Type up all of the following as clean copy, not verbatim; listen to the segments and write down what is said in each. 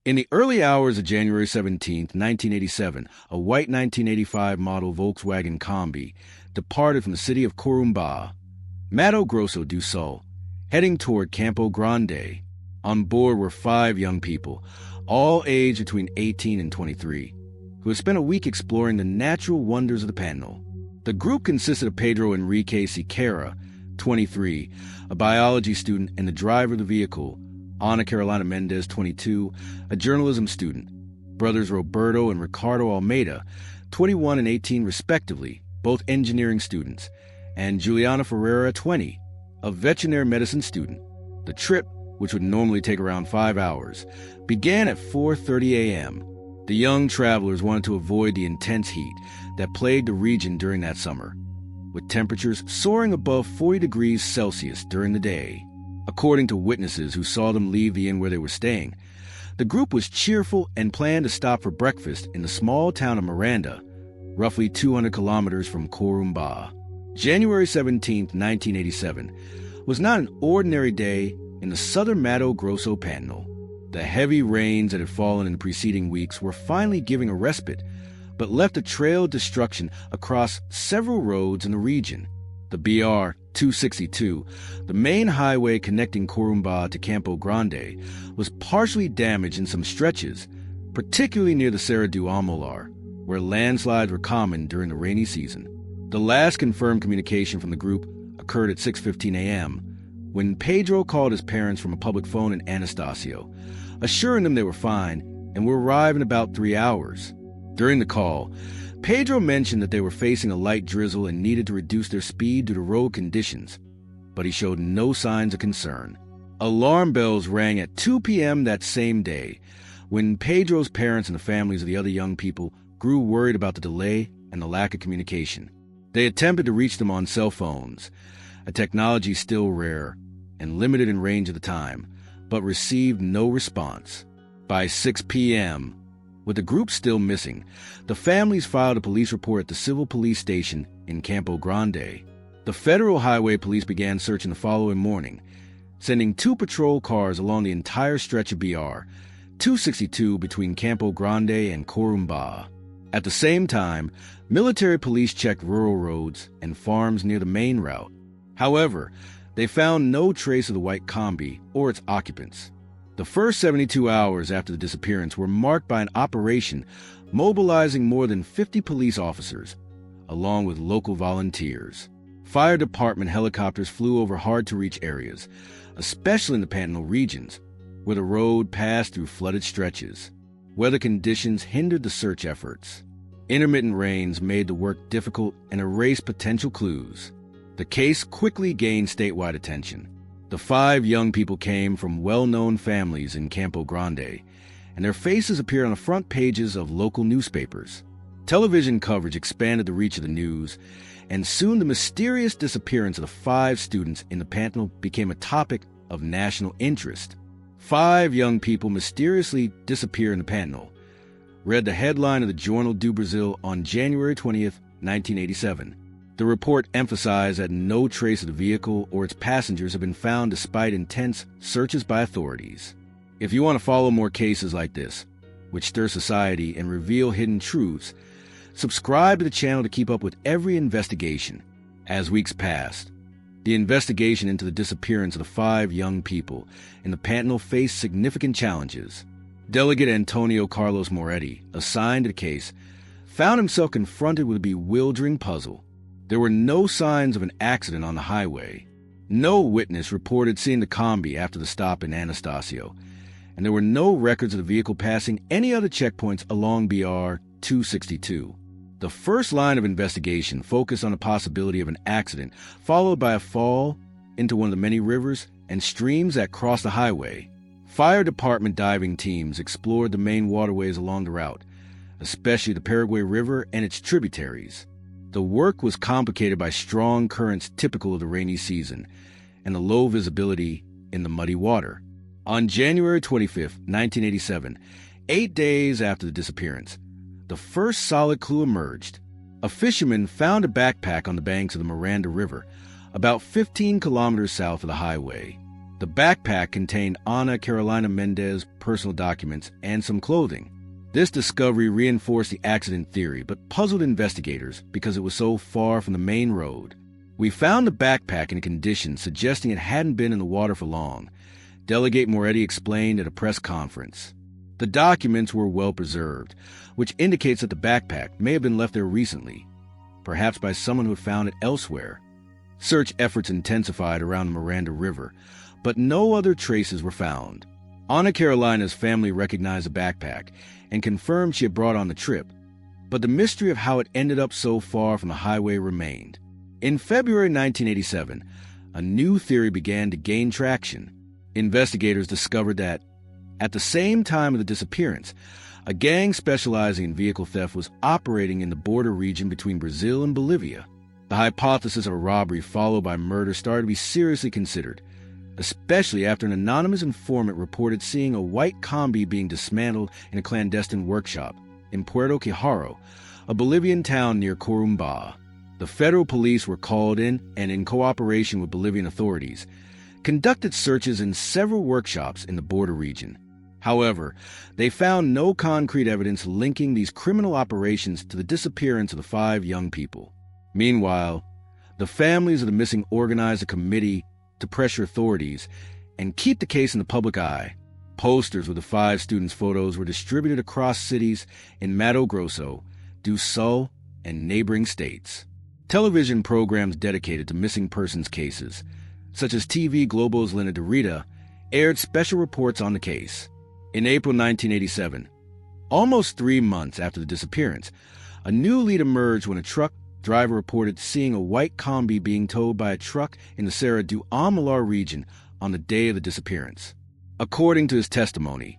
In the early hours of January 17, 1987, a white 1985 model Volkswagen Combi departed from the city of Corumbá, Mato Grosso do Sul, heading toward Campo Grande. On board were 5 young people, all aged between 18 and 23, who had spent a week exploring the natural wonders of the Pantanal. The group consisted of Pedro Enrique Siqueira, 23, a biology student, and the driver of the vehicle, Ana Carolina Mendez, 22, a journalism student, brothers Roberto and Ricardo Almeida, 21 and 18 respectively, both engineering students, and Juliana Ferreira, 20, a veterinary medicine student. The trip, which would normally take around 5 hours, began at 4:30 a.m. The young travelers wanted to avoid the intense heat that plagued the region during that summer, with temperatures soaring above 40 degrees Celsius during the day. According to witnesses who saw them leave the inn where they were staying, the group was cheerful and planned to stop for breakfast in the small town of Miranda, roughly 200 kilometers from Corumbá. January 17, 1987, was not an ordinary day in the southern Mato Grosso Pantanal. The heavy rains that had fallen in the preceding weeks were finally giving a respite, but left a trail of destruction across several roads in the region. The BR-262, the main highway connecting Corumbá to Campo Grande, was partially damaged in some stretches, particularly near the Serra do Amolar, where landslides were common during the rainy season. The last confirmed communication from the group occurred at 6:15 a.m., when Pedro called his parents from a public phone in Anastasio, assuring them they were fine and would arrive in about 3 hours. During the call, Pedro mentioned that they were facing a light drizzle and needed to reduce their speed due to road conditions, but he showed no signs of concern. Alarm bells rang at 2 p.m. that same day, when Pedro's parents and the families of the other young people grew worried about the delay and the lack of communication. They attempted to reach them on cell phones, a technology still rare and limited in range at the time, but received no response. By 6 p.m., with the group still missing, the families filed a police report at the civil police station in Campo Grande. The Federal Highway Police began searching the following morning, sending 2 patrol cars along the entire stretch of BR-262 between Campo Grande and Corumbá. At the same time, military police checked rural roads and farms near the main route. However, they found no trace of the white Combi or its occupants. The first 72 hours after the disappearance were marked by an operation mobilizing more than 50 police officers, along with local volunteers. Fire department helicopters flew over hard-to-reach areas, especially in the Pantanal regions, where the road passed through flooded stretches. Weather conditions hindered the search efforts. Intermittent rains made the work difficult and erased potential clues. The case quickly gained statewide attention. The 5 young people came from well-known families in Campo Grande, and their faces appeared on the front pages of local newspapers. Television coverage expanded the reach of the news, and soon the mysterious disappearance of the 5 students in the Pantanal became a topic of national interest. 5 young people mysteriously disappear in the Pantanal, read the headline of the Jornal do Brasil on January 20th, 1987. The report emphasized that no trace of the vehicle or its passengers have been found despite intense searches by authorities. If you want to follow more cases like this, which stir society and reveal hidden truths, subscribe to the channel to keep up with every investigation. As weeks passed, the investigation into the disappearance of the 5 young people in the Pantanal faced significant challenges. Delegate Antonio Carlos Moretti, assigned to the case, found himself confronted with a bewildering puzzle. There were no signs of an accident on the highway. No witness reported seeing the Combi after the stop in Anastasio, and there were no records of the vehicle passing any other checkpoints along BR-262. The first line of investigation focused on the possibility of an accident, followed by a fall into one of the many rivers and streams that cross the highway. Fire department diving teams explored the main waterways along the route, especially the Paraguay River and its tributaries. The work was complicated by strong currents typical of the rainy season and the low visibility in the muddy water. On January 25, 1987, 8 days after the disappearance, the first solid clue emerged. A fisherman found a backpack on the banks of the Miranda River, about 15 kilometers south of the highway. The backpack contained Ana Carolina Mendez's personal documents and some clothing. This discovery reinforced the accident theory, but puzzled investigators because it was so far from the main road. We found the backpack in a condition suggesting it hadn't been in the water for long, Delegate Moretti explained at a press conference. The documents were well preserved, which indicates that the backpack may have been left there recently, perhaps by someone who had found it elsewhere. Search efforts intensified around the Miranda River, but no other traces were found. Ana Carolina's family recognized the backpack and confirmed she had brought on the trip, but the mystery of how it ended up so far from the highway remained. In February 1987, a new theory began to gain traction. Investigators discovered that, at the same time of the disappearance, a gang specializing in vehicle theft was operating in the border region between Brazil and Bolivia. The hypothesis of a robbery followed by murder started to be seriously considered, especially after an anonymous informant reported seeing a white combi being dismantled in a clandestine workshop in Puerto Quijaro, a Bolivian town near Corumbá. The federal police were called in and, in cooperation with Bolivian authorities, conducted searches in several workshops in the border region. However, they found no concrete evidence linking these criminal operations to the disappearance of the 5 young people. Meanwhile, the families of the missing organized a committee to pressure authorities and keep the case in the public eye. Posters with the 5 students' photos were distributed across cities in Mato Grosso, do Sul, and neighboring states. Television programs dedicated to missing persons cases, such as TV Globo's Lina Dorita, aired special reports on the case. In April 1987, almost 3 months after the disappearance, a new lead emerged when a truck driver reported seeing a white combi being towed by a truck in the Serra do Amalar region on the day of the disappearance. According to his testimony,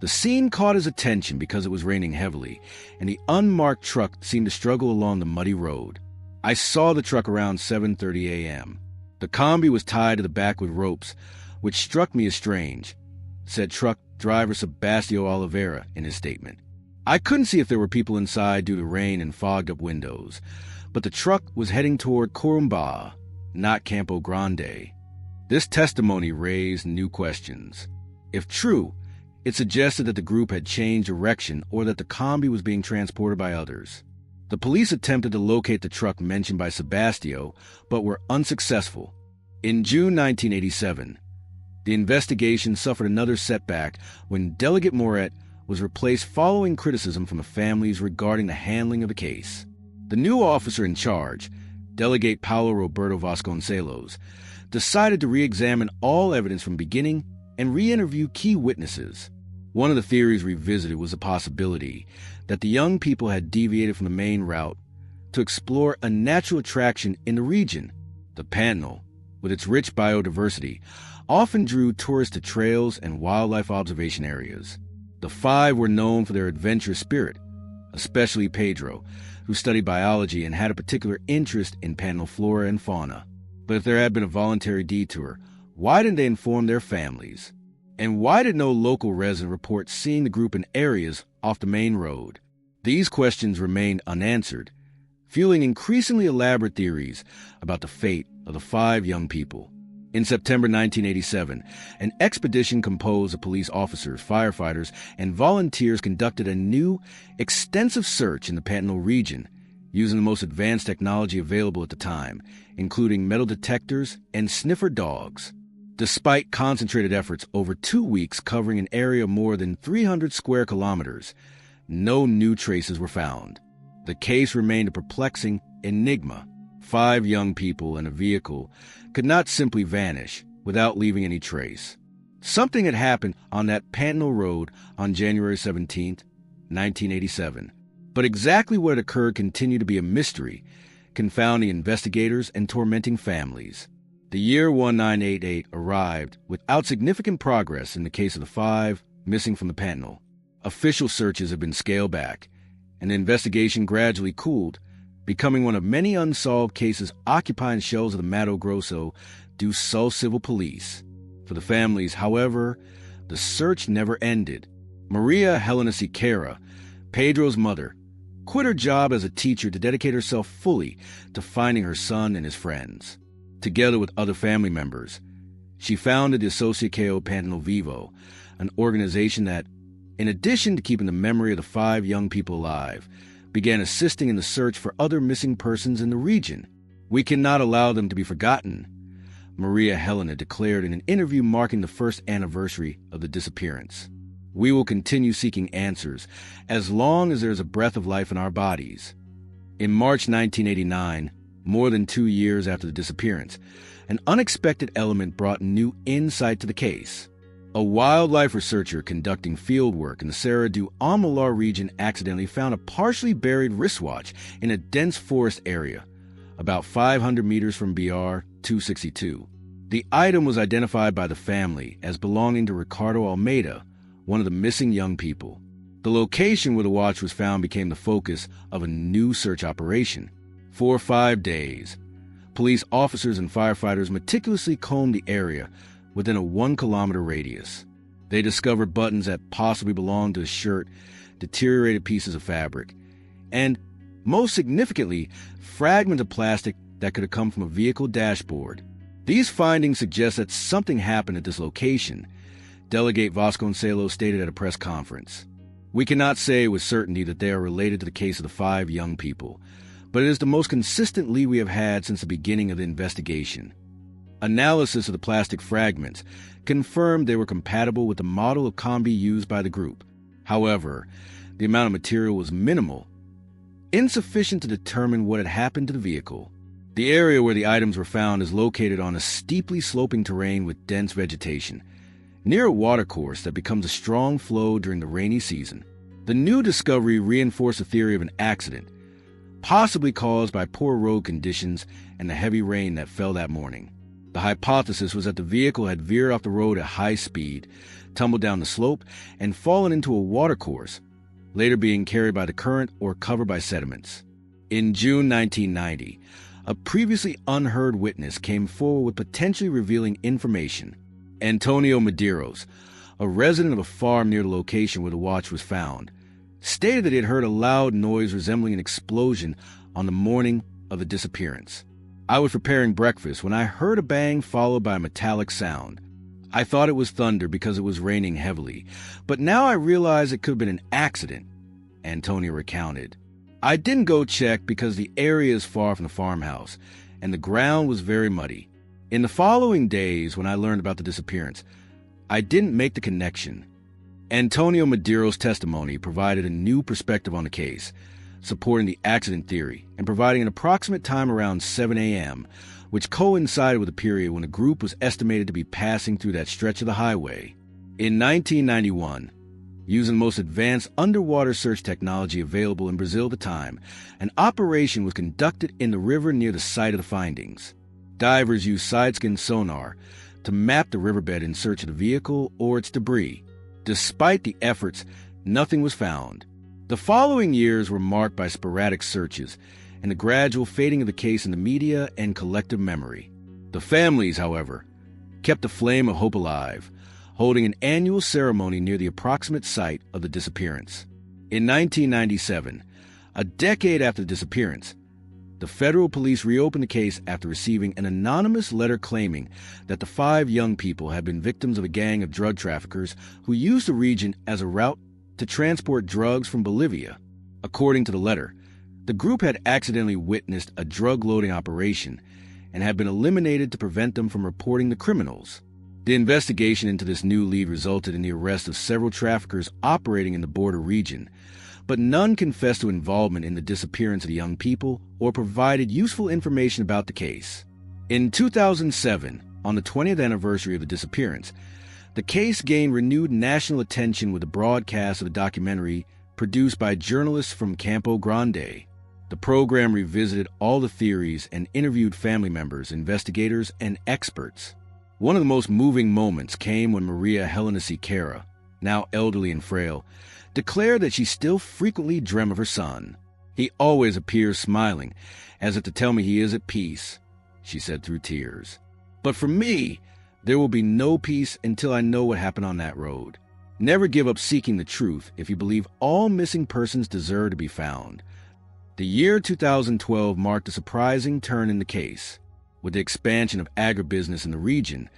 the scene caught his attention because it was raining heavily, and the unmarked truck seemed to struggle along the muddy road. I saw the truck around 7:30 a.m. The combi was tied to the back with ropes, which struck me as strange, said truck driver Sebastio Oliveira in his statement. I couldn't see if there were people inside due to rain and fogged-up windows, but the truck was heading toward Corumbá, not Campo Grande. This testimony raised new questions. If true, it suggested that the group had changed direction or that the combi was being transported by others. The police attempted to locate the truck mentioned by Sebastio, but were unsuccessful. In June 1987, the investigation suffered another setback when Delegate Moretti was replaced following criticism from the families regarding the handling of the case. The new officer in charge, Delegate Paulo Roberto Vasconcelos, decided to re-examine all evidence from beginning and re-interview key witnesses. One of the theories revisited was the possibility that the young people had deviated from the main route to explore a natural attraction in the region. The Pantanal, with its rich biodiversity, often drew tourists to trails and wildlife observation areas. The 5 were known for their adventurous spirit, especially Pedro, who studied biology and had a particular interest in Pantanal flora and fauna. But if there had been a voluntary detour, why didn't they inform their families? And why did no local resident report seeing the group in areas off the main road? These questions remained unanswered, fueling increasingly elaborate theories about the fate of the 5 young people. In September 1987, an expedition composed of police officers, firefighters, and volunteers conducted a new, extensive search in the Pantanal region, using the most advanced technology available at the time, including metal detectors and sniffer dogs. Despite concentrated efforts over 2 weeks covering an area of more than 300 square kilometers, no new traces were found. The case remained a perplexing enigma. 5 young people in a vehicle could not simply vanish without leaving any trace. Something had happened on that Pantanal road on January 17, 1987. But exactly what occurred continued to be a mystery, confounding investigators and tormenting families. The year 1988 arrived without significant progress in the case of the 5 missing from the Pantanal. Official searches have been scaled back, and the investigation gradually cooled, becoming one of many unsolved cases occupying shelves of the Mato Grosso do Sul Civil Police. For the families, however, the search never ended. Maria Helena Siqueira, Pedro's mother, quit her job as a teacher to dedicate herself fully to finding her son and his friends. Together with other family members, She founded the Asociación Pantanal Vivo, an organization that, in addition to keeping the memory of the 5 young people alive, began assisting in the search for other missing persons in the region. "We cannot allow them to be forgotten," Maria Helena declared in an interview marking the first anniversary of the disappearance. "We will continue seeking answers as long as there is a breath of life in our bodies." In March 1989, more than 2 years after the disappearance, an unexpected element brought new insight to the case. A wildlife researcher conducting field work in the Serra do Amolar region accidentally found a partially buried wristwatch in a dense forest area, about 500 meters from BR 262. The item was identified by the family as belonging to Ricardo Almeida, one of the missing young people. The location where the watch was found became the focus of a new search operation. For 5 days, police officers and firefighters meticulously combed the area within a 1-kilometer radius. They discovered buttons that possibly belonged to a shirt, deteriorated pieces of fabric, and, most significantly, fragments of plastic that could have come from a vehicle dashboard. These findings suggest that something happened at this location, Delegate Vasconcelos stated at a press conference. "We cannot say with certainty that they are related to the case of the 5 young people, but it is the most consistent lead we have had since the beginning of the investigation." Analysis of the plastic fragments confirmed they were compatible with the model of combi used by the group. However, the amount of material was minimal, insufficient to determine what had happened to the vehicle. The area where the items were found is located on a steeply sloping terrain with dense vegetation, near a watercourse that becomes a strong flow during the rainy season. The new discovery reinforced the theory of an accident, possibly caused by poor road conditions and the heavy rain that fell that morning. The hypothesis was that the vehicle had veered off the road at high speed, tumbled down the slope, and fallen into a watercourse, later being carried by the current or covered by sediments. In June 1990, a previously unheard witness came forward with potentially revealing information. Antonio Medeiros, a resident of a farm near the location where the watch was found, stated that he had heard a loud noise resembling an explosion on the morning of the disappearance. "I was preparing breakfast when I heard a bang followed by a metallic sound. I thought it was thunder because it was raining heavily, but now I realize it could have been an accident," Antonio recounted. "I didn't go check because the area is far from the farmhouse, and the ground was very muddy. In the following days, when I learned about the disappearance, I didn't make the connection." Antonio Medeiros' testimony provided a new perspective on the case, supporting the accident theory and providing an approximate time around 7 a.m., which coincided with a period when the group was estimated to be passing through that stretch of the highway. In 1991, using the most advanced underwater search technology available in Brazil at the time, an operation was conducted in the river near the site of the findings. Divers used side-scan sonar to map the riverbed in search of the vehicle or its debris. Despite the efforts, nothing was found. The following years were marked by sporadic searches and the gradual fading of the case in the media and collective memory. The families, however, kept the flame of hope alive, holding an annual ceremony near the approximate site of the disappearance. In 1997, a decade after the disappearance, the federal police reopened the case after receiving an anonymous letter claiming that the 5 young people had been victims of a gang of drug traffickers who used the region as a route to transport drugs from Bolivia. According to the letter, the group had accidentally witnessed a drug-loading operation and had been eliminated to prevent them from reporting the criminals. The investigation into this new lead resulted in the arrest of several traffickers operating in the border region, but none confessed to involvement in the disappearance of the young people or provided useful information about the case. In 2007, on the 20th anniversary of the disappearance, the case gained renewed national attention with the broadcast of a documentary produced by journalists from Campo Grande. The program revisited all the theories and interviewed family members, investigators, and experts. One of the most moving moments came when Maria Helena Siqueira, now elderly and frail, declared that she still frequently dreamt of her son. "He always appears smiling, as if to tell me he is at peace," she said through tears. "But for me, there will be no peace until I know what happened on that road. Never give up seeking the truth if you believe all missing persons deserve to be found." The year 2012 marked a surprising turn in the case. With the expansion of agribusiness in the region,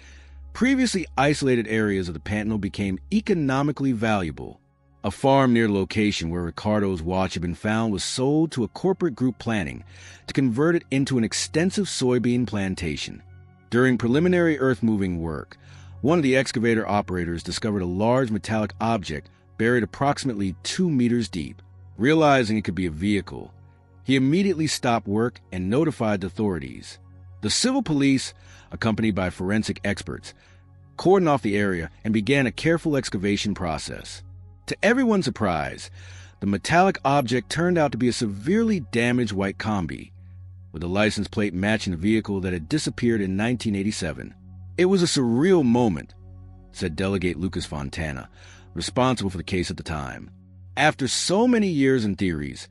Previously isolated areas of the Pantanal became economically valuable. A farm near the location where Ricardo's watch had been found was sold to a corporate group planning to convert it into an extensive soybean plantation. During preliminary earth-moving work, one of the excavator operators discovered a large metallic object buried approximately 2 meters deep. Realizing it could be a vehicle, he immediately stopped work and notified the authorities. The civil police, accompanied by forensic experts, cordoned off the area and began a careful excavation process. To everyone's surprise, the metallic object turned out to be a severely damaged white Combi, with a license plate matching the vehicle that had disappeared in 1987. It was a surreal moment, said Delegate Lucas Fontana, responsible for the case at the time. After so many years and theories,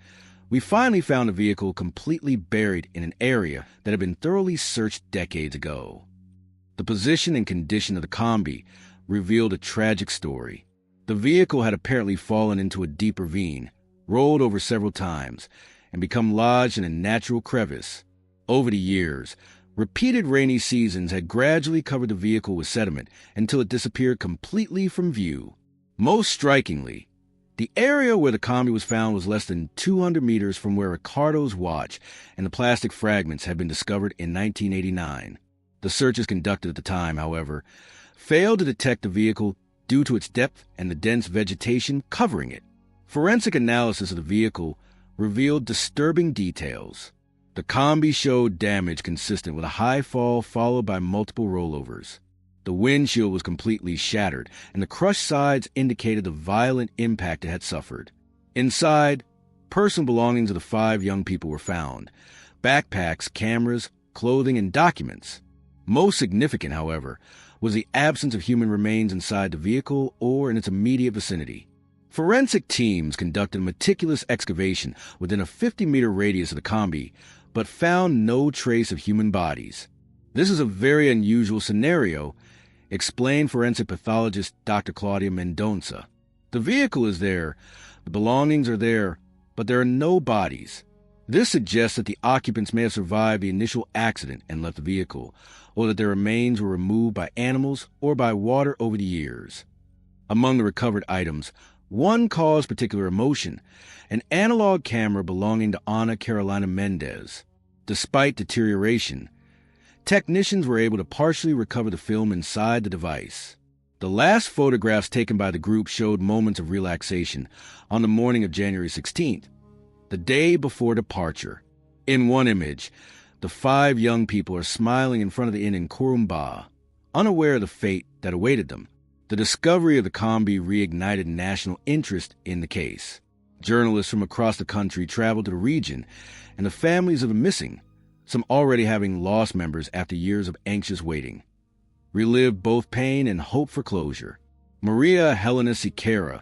we finally found a vehicle completely buried in an area that had been thoroughly searched decades ago. The position and condition of the Combi revealed a tragic story. The vehicle had apparently fallen into a deep ravine, rolled over several times, and become lodged in a natural crevice. Over the years, repeated rainy seasons had gradually covered the vehicle with sediment until it disappeared completely from view. Most strikingly, the area where the Combi was found was less than 200 meters from where Ricardo's watch and the plastic fragments had been discovered in 1989. The searches conducted at the time, however, failed to detect the vehicle due to its depth and the dense vegetation covering it. Forensic analysis of the vehicle revealed disturbing details. The Combi showed damage consistent with a high fall followed by multiple rollovers. The windshield was completely shattered, and the crushed sides indicated the violent impact it had suffered. Inside, personal belongings of the 5 young people were found: backpacks, cameras, clothing, and documents. Most significant, however, was the absence of human remains inside the vehicle or in its immediate vicinity. Forensic teams conducted a meticulous excavation within a 50-meter radius of the Combi, but found no trace of human bodies. This is a very unusual scenario, explained forensic pathologist Dr. Claudia Mendonça. The vehicle is there, the belongings are there, but there are no bodies. This suggests that the occupants may have survived the initial accident and left the vehicle, or that their remains were removed by animals or by water over the years. Among the recovered items, one caused particular emotion: an analog camera belonging to Ana Carolina Mendez. Despite deterioration, technicians were able to partially recover the film inside the device. The last photographs taken by the group showed moments of relaxation on the morning of January 16th, the day before departure. In one image, the 5 young people are smiling in front of the inn in Corumbá, unaware of the fate that awaited them. The discovery of the Combi reignited national interest in the case. Journalists from across the country traveled to the region, and the families of the missing, some already having lost members after years of anxious waiting, relived both pain and hope for closure. Maria Helena Siqueira,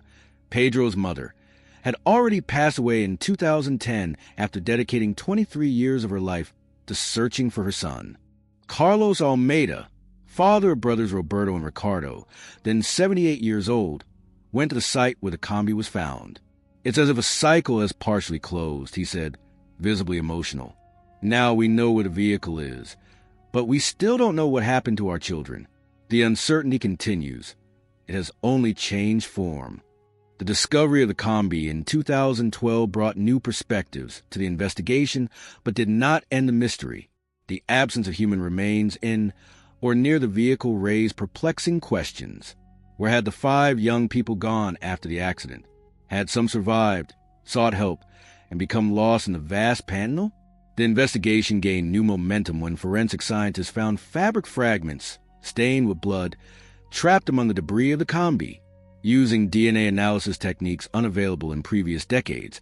Pedro's mother, had already passed away in 2010 after dedicating 23 years of her life to searching for her son. Carlos Almeida, father of brothers Roberto and Ricardo, then 78 years old, went to the site where the Combi was found. "It's as if a cycle has partially closed," he said, visibly emotional. "Now we know where the vehicle is, but we still don't know what happened to our children. The uncertainty continues. It has only changed form." The discovery of the Combi in 2012 brought new perspectives to the investigation, but did not end the mystery. The absence of human remains in or near the vehicle raised perplexing questions. Where had the 5 young people gone after the accident? Had some survived, sought help, and become lost in the vast Pantanal? The investigation gained new momentum when forensic scientists found fabric fragments, stained with blood, trapped among the debris of the Combi. Using DNA analysis techniques unavailable in previous decades,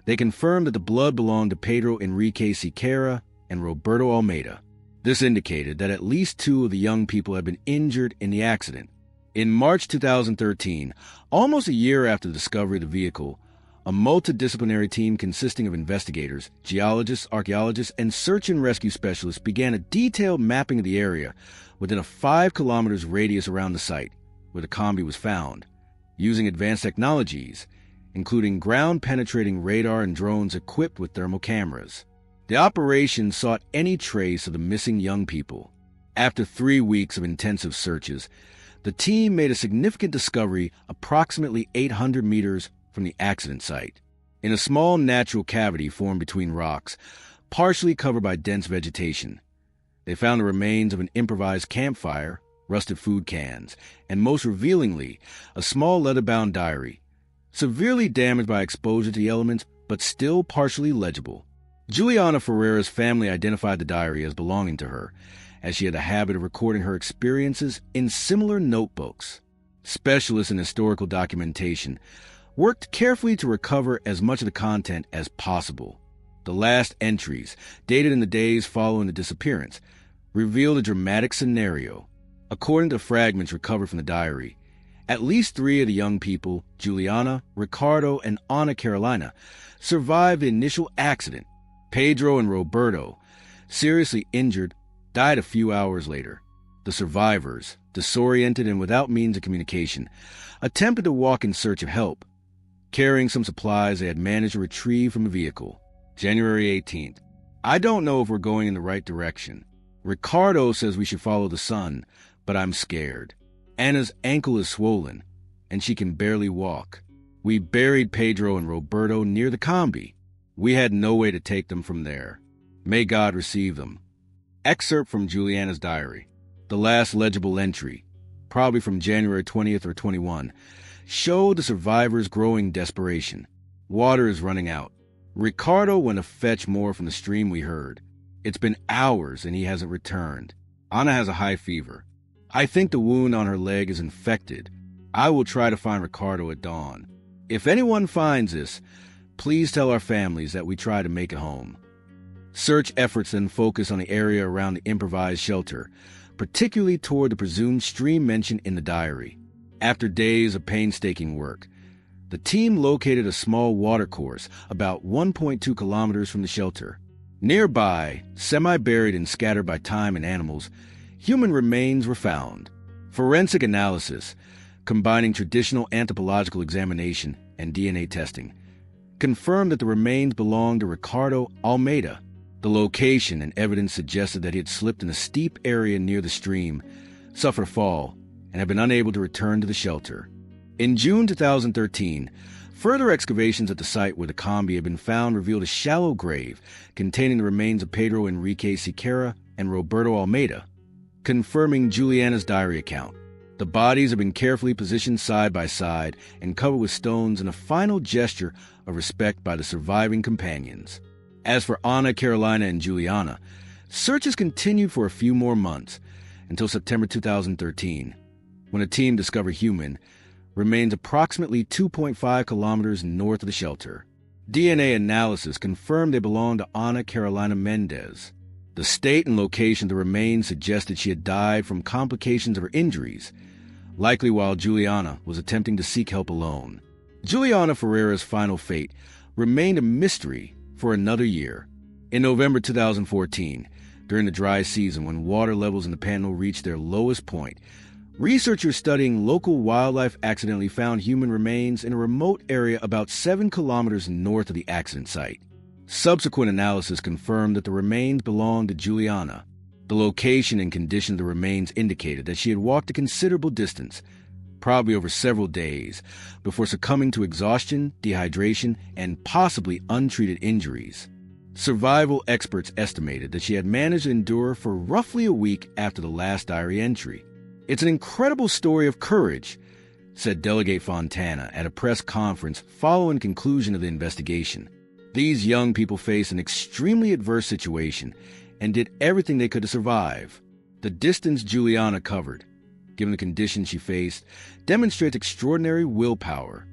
they confirmed that the blood belonged to Pedro Enrique Siqueira and Roberto Almeida. This indicated that at least 2 of the young people had been injured in the accident. In March 2013, almost a year after the discovery of the vehicle, a multidisciplinary team consisting of investigators, geologists, archaeologists, and search and rescue specialists began a detailed mapping of the area within a 5 kilometers radius around the site where the Combi was found, using advanced technologies, including ground-penetrating radar and drones equipped with thermal cameras. The operation sought any trace of the missing young people. After 3 weeks of intensive searches, the team made a significant discovery approximately 800 meters from the accident site. In a small natural cavity formed between rocks, partially covered by dense vegetation, they found the remains of an improvised campfire, rusted food cans, and most revealingly, a small leather-bound diary, severely damaged by exposure to the elements, but still partially legible. Juliana Ferreira's family identified the diary as belonging to her, as she had a habit of recording her experiences in similar notebooks. Specialists in historical documentation worked carefully to recover as much of the content as possible. The last entries, dated in the days following the disappearance, revealed a dramatic scenario. According to fragments recovered from the diary, at least 3 of the young people, Juliana, Ricardo, and Ana Carolina, survived the initial accident. Pedro and Roberto, seriously injured, died a few hours later. The survivors, disoriented and without means of communication, attempted to walk in search of help, carrying some supplies they had managed to retrieve from a vehicle. January 18th. I don't know if we're going in the right direction. Ricardo says we should follow the sun, but I'm scared. Anna's ankle is swollen, and she can barely walk. We buried Pedro and Roberto near the combi. We had no way to take them from there. May God receive them. Excerpt from Juliana's diary. The last legible entry, probably from January 20th or 21, showed the survivors' growing desperation. Water is running out. Ricardo went to fetch more from the stream we heard. It's been hours and he hasn't returned. Ana has a high fever. I think the wound on her leg is infected. I will try to find Ricardo at dawn. If anyone finds this, please tell our families that we try to make it home. Search efforts then focus on the area around the improvised shelter, particularly toward the presumed stream mentioned in the diary. After days of painstaking work, the team located a small watercourse about 1.2 kilometers from the shelter. Nearby, semi-buried and scattered by time and animals, human remains were found. Forensic analysis, combining traditional anthropological examination and DNA testing, confirmed that the remains belonged to Ricardo Almeida. The location and evidence suggested that he had slipped in a steep area near the stream, suffered a fall, and had been unable to return to the shelter. In June 2013, further excavations at the site where the combi had been found revealed a shallow grave containing the remains of Pedro Enrique Siqueira and Roberto Almeida, confirming Juliana's diary account. The bodies have been carefully positioned side by side and covered with stones in a final gesture of respect by the surviving companions. As for Ana Carolina and Juliana, searches continued for a few more months, until September 2013, when a team discovered human remains approximately 2.5 kilometers north of the shelter. DNA analysis confirmed they belonged to Ana Carolina Mendez. The state and location of the remains suggested she had died from complications of her injuries, likely while Juliana was attempting to seek help alone. Juliana Ferreira's final fate remained a mystery for another year. In November 2014, during the dry season when water levels in the Pantanal reached their lowest point, researchers studying local wildlife accidentally found human remains in a remote area about 7 kilometers north of the accident site. Subsequent analysis confirmed that the remains belonged to Juliana. The location and condition of the remains indicated that she had walked a considerable distance, probably over several days, before succumbing to exhaustion, dehydration, and possibly untreated injuries. Survival experts estimated that she had managed to endure for roughly a week after the last diary entry. "It's an incredible story of courage," said Delegate Fontana at a press conference following conclusion of the investigation. "These young people faced an extremely adverse situation and did everything they could to survive. The distance Juliana covered, given the conditions she faced, demonstrates extraordinary willpower."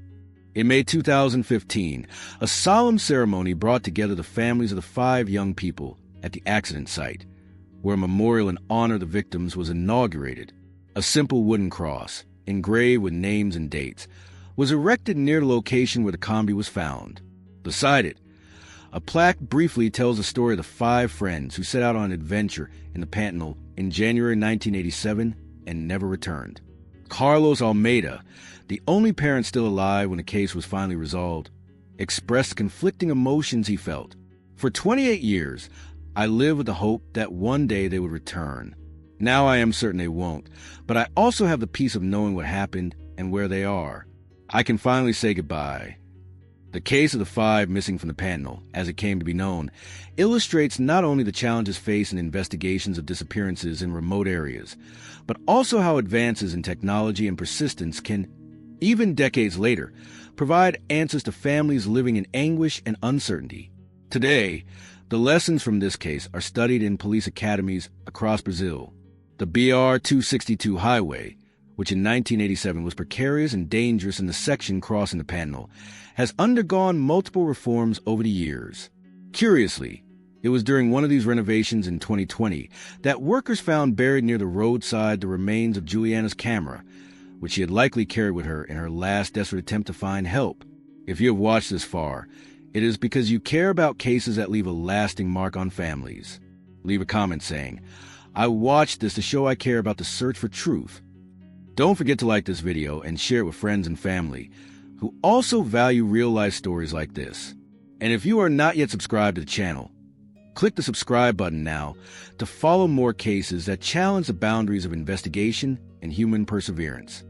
In May 2015, a solemn ceremony brought together the families of the 5 young people at the accident site, where a memorial in honor of the victims was inaugurated. A simple wooden cross, engraved with names and dates, was erected near the location where the combi was found. Beside it, a plaque briefly tells the story of the 5 friends who set out on an adventure in the Pantanal in January 1987 and never returned. Carlos Almeida, the only parent still alive when the case was finally resolved, expressed conflicting emotions he felt. "For 28 years, I lived with the hope that one day they would return. Now I am certain they won't, but I also have the peace of knowing what happened and where they are. I can finally say goodbye. The case of the 5 missing from the Pantanal, as it came to be known, illustrates not only the challenges faced in investigations of disappearances in remote areas, but also how advances in technology and persistence can, even decades later, provide answers to families living in anguish and uncertainty. Today, the lessons from this case are studied in police academies across Brazil. The BR-262 highway, which in 1987 was precarious and dangerous in the section crossing the Pantanal, has undergone multiple reforms over the years. Curiously, it was during one of these renovations in 2020 that workers found buried near the roadside the remains of Juliana's camera, which she had likely carried with her in her last desperate attempt to find help. If you have watched this far, it is because you care about cases that leave a lasting mark on families. Leave a comment saying, "I watched this to show I care about the search for truth." Don't forget to like this video and share it with friends and family who also value real-life stories like this. And if you are not yet subscribed to the channel, click the subscribe button now to follow more cases that challenge the boundaries of investigation and human perseverance.